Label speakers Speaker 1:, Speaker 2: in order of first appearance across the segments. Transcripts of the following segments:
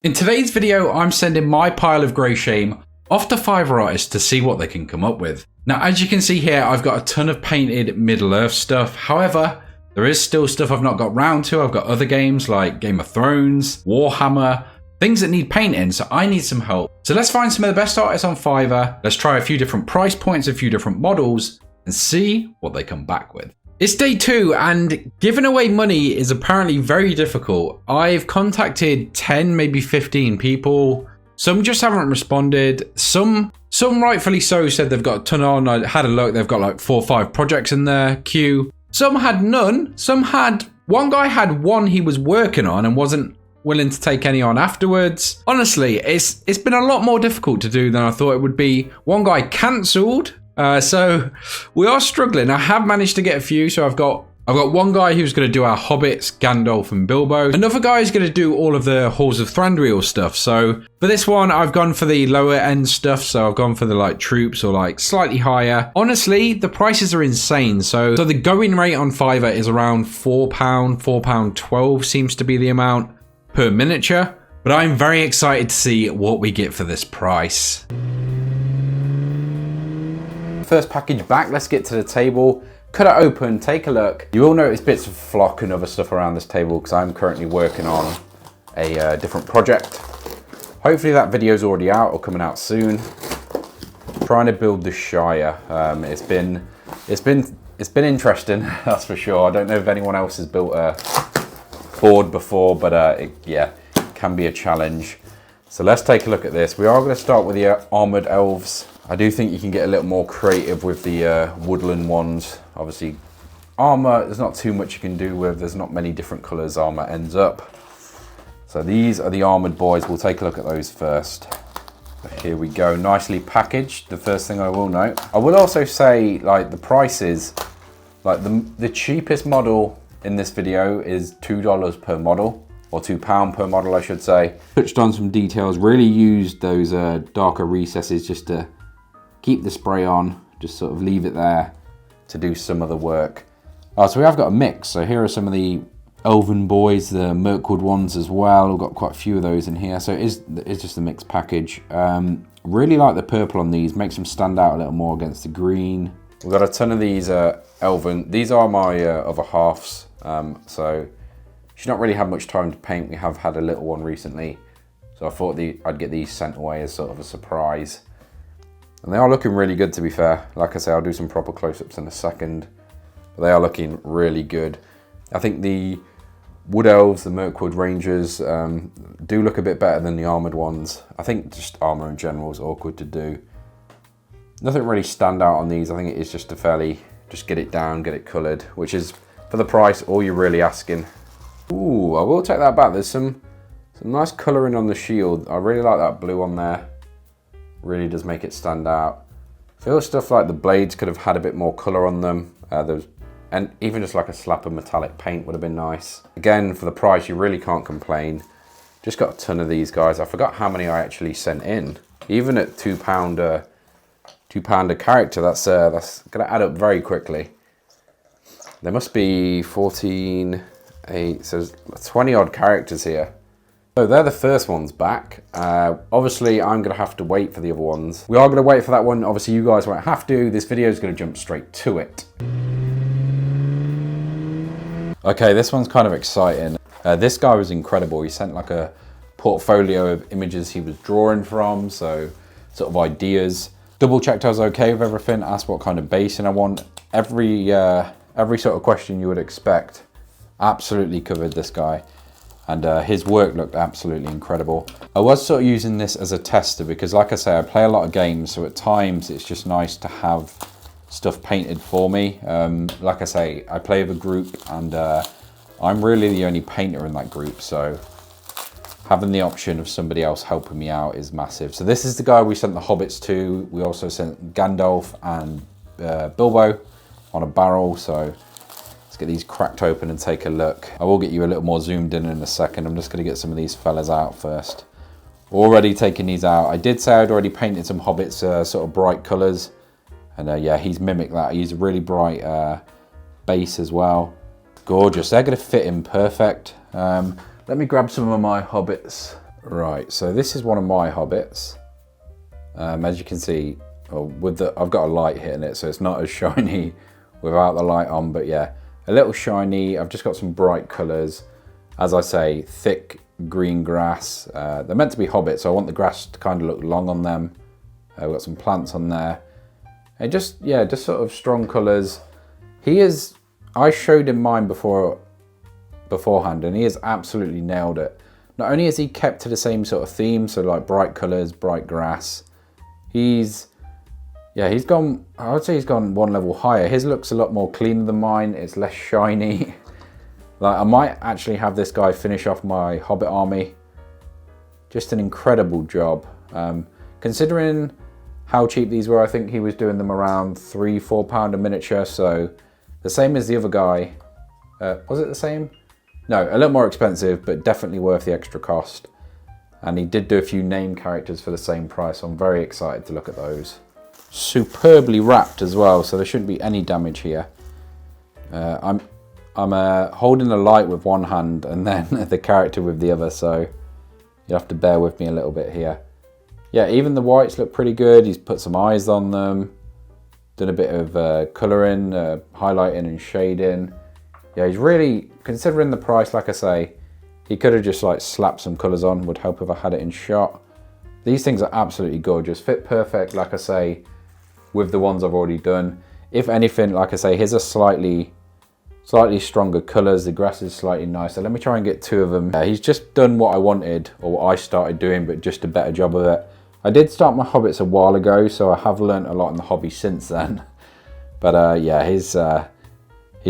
Speaker 1: In today's video, I'm sending my pile of grey shame off to Fiverr artists to see what they can come up with. Now, as you can see here, I've got a ton of painted Middle-earth stuff. However, there is still stuff I've not got round to. I've got other games like Game of Thrones, Warhammer, things that need painting, so I need some help. So let's find some of the best artists on Fiverr. Let's try a few different price points, a few different models, and see what they come back with. It's day 2 and giving away money is apparently very difficult. I've contacted 10, maybe 15 people. Some just haven't responded. Some rightfully so said they've got a ton on. I had a look, they've got like 4 or 5 projects in their queue. Some had none. One guy had one he was working on and wasn't willing to take any on afterwards. Honestly, it's been a lot more difficult to do than I thought it would be. One guy cancelled. So we are struggling. I have managed to get a few. So I've got one guy who's going to do our Hobbits, Gandalf and Bilbo. Another guy is going to do all of the Halls of Thranduil stuff. So for this one, I've gone for the lower end stuff. So I've gone for the like troops or like slightly higher. Honestly, the prices are insane. So the going rate on Fiverr is around £4, £4.12 seems to be the amount per miniature. But I'm very excited to see what we get for this price. First package back, let's get to the table, cut it open, take a look. You will notice bits of flock and other stuff around this table because I'm currently working on a different project. Hopefully that video is already out or coming out soon. Trying to build the Shire. It's been interesting, that's for sure. I don't know if anyone else has built a board before, but it can be a challenge. So let's take a look at this. We are going to start with the armored elves. I do think you can get a little more creative with the woodland ones. Obviously, armor, there's not too much you can do with. There's not many different colors armor ends up. So these are the armored boys. We'll take a look at those first. Here we go, nicely packaged. The first thing I will note. I will also say, like, the prices, like the cheapest model in this video is $2 per model. Or £2 per model, I should say. Touched on some details, really used those darker recesses just to keep the spray on, just sort of leave it there to do some of the work. So we have got a mix. So here are some of the elven boys, the Mirkwood ones as well. We've got quite a few of those in here. So it's just a mixed package. Really like the purple on these, makes them stand out a little more against the green. We've got a ton of these elven. These are my other halves. So she's not really had much time to paint. We have had a little one recently. So I thought I'd get these sent away as sort of a surprise. And they are looking really good, to be fair. Like I say, I'll do some proper close-ups in a second. But they are looking really good. I think the Wood Elves, the Mirkwood Rangers, do look a bit better than the armoured ones. I think just armour in general is awkward to do. Nothing really stand out on these. I think it is just just get it down, get it coloured, which is, for the price, all you're really asking. Ooh, I will take that back. There's some nice colouring on the shield. I really like that blue on there. Really does make it stand out. I feel stuff like the blades could have had a bit more colour on them. And even just like a slap of metallic paint would have been nice. Again, for the price, you really can't complain. Just got a ton of these guys. I forgot how many I actually sent in. Even at £2 a character, that's going to add up very quickly. There must be 14, 8, so there's 20 odd characters here. So they're the first ones back. Obviously, I'm going to have to wait for the other ones. We are going to wait for that one. Obviously, you guys won't have to. This video is going to jump straight to it. Okay, this one's kind of exciting. This guy was incredible. He sent like a portfolio of images he was drawing from, so sort of ideas. Double checked I was okay with everything. Asked what kind of basing I want. Every sort of question you would expect. Absolutely covered this guy. And his work looked absolutely incredible. I was sort of using this as a tester because, like I say, I play a lot of games, so at times it's just nice to have stuff painted for me. Like I say, I play with a group and I'm really the only painter in that group, so having the option of somebody else helping me out is massive. So this is the guy we sent the Hobbits to. We also sent Gandalf and Bilbo on a barrel, so get these cracked open and take a look. I will get you a little more zoomed in a second. I'm just going to get some of these fellas out first. Already taking these out. I did say I'd already painted some Hobbits sort of bright colours. And yeah, he's mimicked that. He's a really bright base as well. Gorgeous. They're going to fit in perfect. Let me grab some of my Hobbits Right, so this is one of my hobbits. As you can see, I've got a light hitting it, so it's not as shiny without the light on, but yeah, a little shiny. I've just got some bright colours. As I say, thick green grass. They're meant to be hobbits, so I want the grass to kind of look long on them. We've got some plants on there. And just sort of strong colours. I showed him mine beforehand, and he has absolutely nailed it. Not only has he kept to the same sort of theme, so like bright colours, bright grass, he's gone, I would say he's gone one level higher. His looks a lot more cleaner than mine, it's less shiny. Like, I might actually have this guy finish off my Hobbit army. Just an incredible job. Considering how cheap these were, I think he was doing them around £3-4 a miniature, so the same as the other guy. Was it the same? No, a little more expensive, but definitely worth the extra cost. And he did do a few name characters for the same price, so I'm very excited to look at those. Superbly wrapped as well, so there shouldn't be any damage here. I'm holding the light with one hand and then the character with the other, so you have to bear with me a little bit here. Yeah, even the whites look pretty good. He's put some eyes on them, done a bit of colouring, highlighting and shading. Yeah, he's really, considering the price, like I say, he could have just like slapped some colours on, would help if I had it in shot. These things are absolutely gorgeous, fit perfect, like I say, with the ones I've already done. If anything, like I say, here's a slightly stronger colours, the grass is slightly nicer. Let me try and get two of them. He's just done what I wanted, or what I started doing, but just a better job of it. I did start my Hobbits a while ago, so I have learnt a lot in the hobby since then. But yeah, he's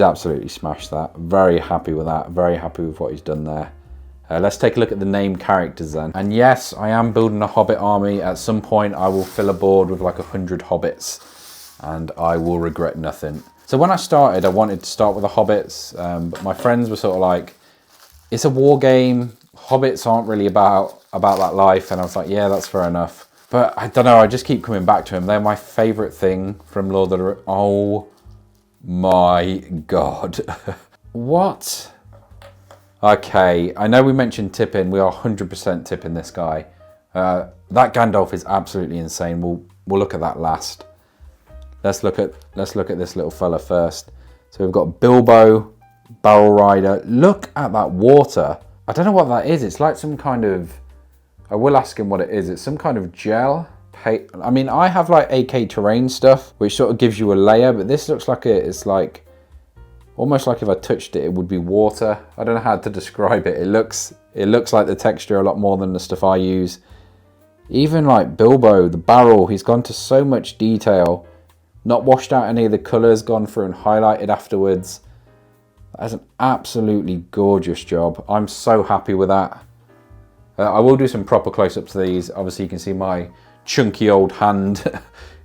Speaker 1: absolutely smashed that. Very happy with that, very happy with what he's done there. Let's take a look at the name characters then. And yes, I am building a Hobbit army. At some point I will fill a board with like 100 Hobbits, and I will regret nothing. So when I started, I wanted to start with the Hobbits, but my friends were sort of like, it's a war game, Hobbits aren't really about that life, and I was like, yeah, that's fair enough. But I don't know, I just keep coming back to them. They're my favourite thing from Lord of the Rings. Oh my God. What? Okay, I know we mentioned tipping. We are 100% tipping this guy. That Gandalf is absolutely insane. We'll look at that last. Let's look at this little fella first. So we've got Bilbo, Barrel Rider. Look at that water. I don't know what that is. It's like some kind of, I will ask him what it is. It's some kind of gel. I mean, I have like AK terrain stuff, which sort of gives you a layer, but this looks like it's like, almost like if I touched it, it would be water. I don't know how to describe it. It looks like the texture a lot more than the stuff I use. Even like Bilbo, the barrel, he's gone to so much detail. Not washed out any of the colours, gone through and highlighted afterwards. That's an absolutely gorgeous job. I'm so happy with that. I will do some proper close-ups to these. Obviously you can see my chunky old hand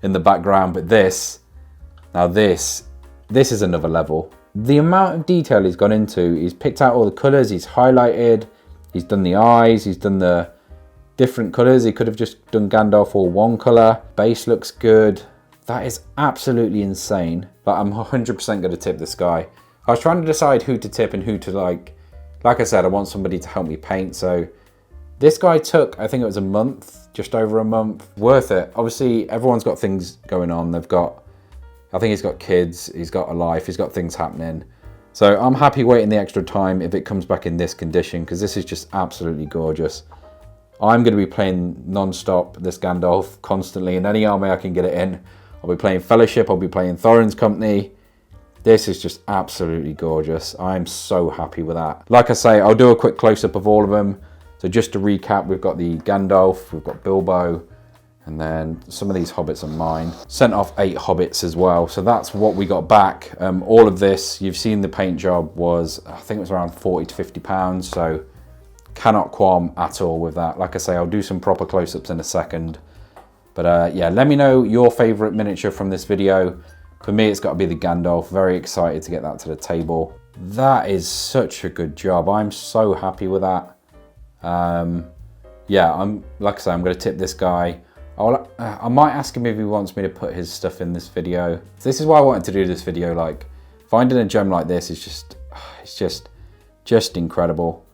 Speaker 1: in the background, but this is another level. The amount of detail he's gone into, he's picked out all the colours, he's highlighted, he's done the eyes, he's done the different colours. He could have just done Gandalf all one colour. Base looks good. That is absolutely insane. But I'm 100% going to tip this guy. I was trying to decide who to tip and who to like I said, I want somebody to help me paint. So this guy took, I think it was a month, just over a month. Worth it. Obviously, everyone's got things going on. I think he's got kids, he's got a life, he's got things happening. So I'm happy waiting the extra time if it comes back in this condition, because this is just absolutely gorgeous. I'm going to be playing non-stop this Gandalf constantly in any army I can get it in. I'll be playing Fellowship, I'll be playing Thorin's Company. This is just absolutely gorgeous. I'm so happy with that. Like I say, I'll do a quick close-up of all of them. So just to recap, we've got the Gandalf, we've got Bilbo, and then some of these Hobbits are mine. Sent off 8 Hobbits as well. So that's what we got back. All of this, you've seen the paint job was, I think it was around 40 to 50 pounds. So cannot qualm at all with that. Like I say, I'll do some proper close-ups in a second. But yeah, let me know your favorite miniature from this video. For me, it's got to be the Gandalf. Very excited to get that to the table. That is such a good job. I'm so happy with that. Yeah, like I say, I'm going to tip this guy. I might ask him if he wants me to put his stuff in this video. This is why I wanted to do this video. Like, finding a gem like this is just, it's just incredible.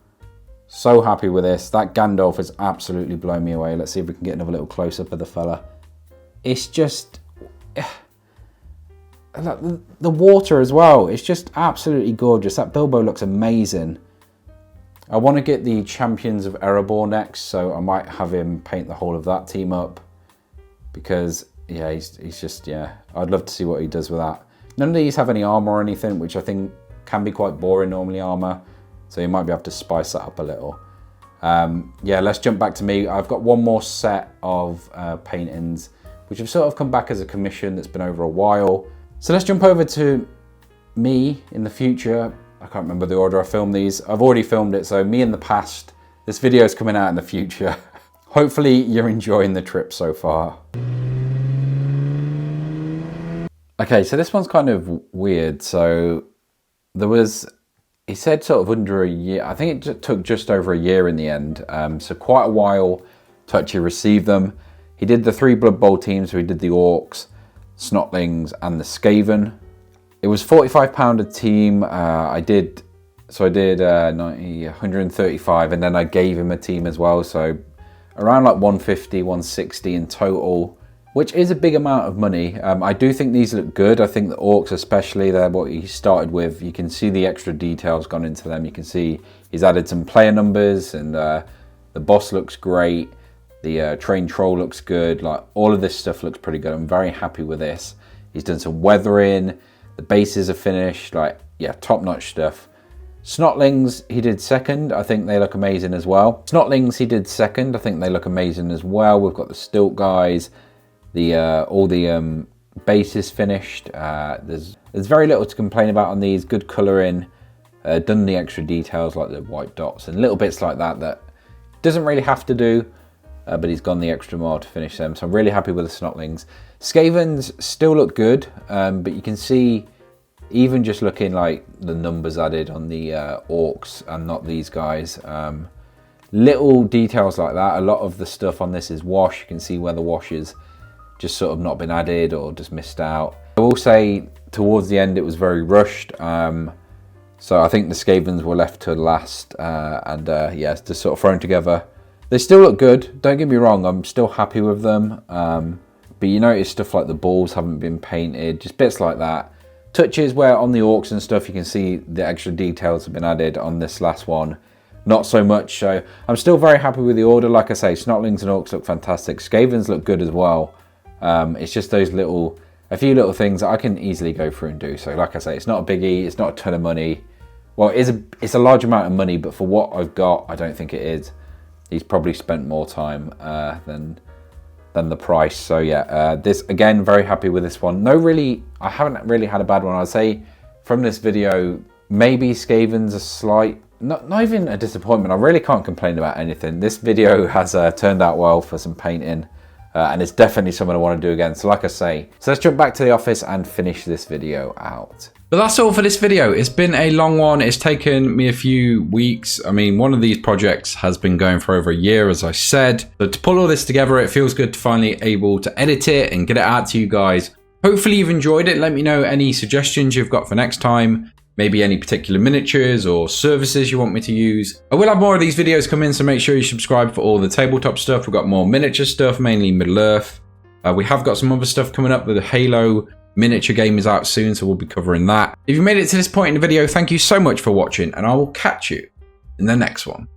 Speaker 1: So happy with this. That Gandalf has absolutely blown me away. Let's see if we can get another little close-up of the fella. It's just... the water as well. It's just absolutely gorgeous. That Bilbo looks amazing. I want to get the Champions of Erebor next, so I might have him paint the whole of that team up. Because, yeah, he's just, yeah. I'd love to see what he does with that. None of these have any armor or anything, which I think can be quite boring normally, armor. So you might be able to spice that up a little. Yeah, let's jump back to me. I've got one more set of paintings, which have sort of come back as a commission that's been over a while. So let's jump over to me in the future. I can't remember the order I filmed these. I've already filmed it, so me in the past. This video is coming out in the future. Hopefully you're enjoying the trip so far. Okay, so this one's kind of weird. So there was, he said sort of under a year. I think it took just over a year in the end. So quite a while to actually receive them. He did the 3 Blood Bowl teams, so he did the Orcs, Snotlings and the Skaven. It was £45 a team. I did 90, 135, and then I gave him a team as well. So around like 150, 160 in total, which is a big amount of money. I do think these look good. I think the Orcs especially, they're what he started with. You can see the extra details gone into them. You can see he's added some player numbers, and the boss looks great. The trained troll looks good. Like all of this stuff looks pretty good. I'm very happy with this. He's done some weathering. The bases are finished. Like, yeah, top-notch stuff. Snotlings, he did second. I think they look amazing as well. Snotlings, he did second. I think they look amazing as well. We've got the stilt guys. All the bases finished. There's very little to complain about on these. Good colouring. Done the extra details like the white dots and little bits like that that doesn't really have to do. But he's gone the extra mile to finish them. So I'm really happy with the Snotlings. Skavens still look good, but you can see even just looking like the numbers added on the Orcs and not these guys. Little details like that. A lot of the stuff on this is wash. You can see where the wash is just sort of not been added or just missed out. I will say towards the end it was very rushed. So I think the Skavens were left to last, and yeah, just sort of thrown together. They still look good, don't get me wrong, I'm still happy with them. But you notice stuff like the balls haven't been painted, just bits like that. Touches where on the Orcs and stuff you can see the extra details have been added. On this last one, not so much. So I'm still very happy with the order. Like I say, Snotlings and Orcs look fantastic. Skavens look good as well. It's just those a few little things that I can easily go through and do. So like I say, it's not a biggie, it's not a ton of money. Well, it's a large amount of money, but for what I've got, I don't think it is. He's probably spent more time than the price. So yeah, this again, very happy with this one. I haven't really had a bad one. I'd say from this video, maybe Skaven's a slight, not even a disappointment. I really can't complain about anything. This video has turned out well for some painting, and it's definitely something I want to do again. So like I say, so let's jump back to the office and finish this video out. But that's all for this video. It's been a long one. It's taken me a few weeks. I mean, one of these projects has been going for over a year, as I said. But to pull all this together, it feels good to finally able to edit it and get it out to you guys. Hopefully you've enjoyed it. Let me know any suggestions you've got for next time. Maybe any particular miniatures or services you want me to use. I will have more of these videos come in, so make sure you subscribe for all the tabletop stuff. We've got more miniature stuff, mainly Middle-earth. We have got some other stuff coming up. The Halo miniature game is out soon, so we'll be covering that. If you made it to this point in the video, thank you so much for watching, and I will catch you in the next one.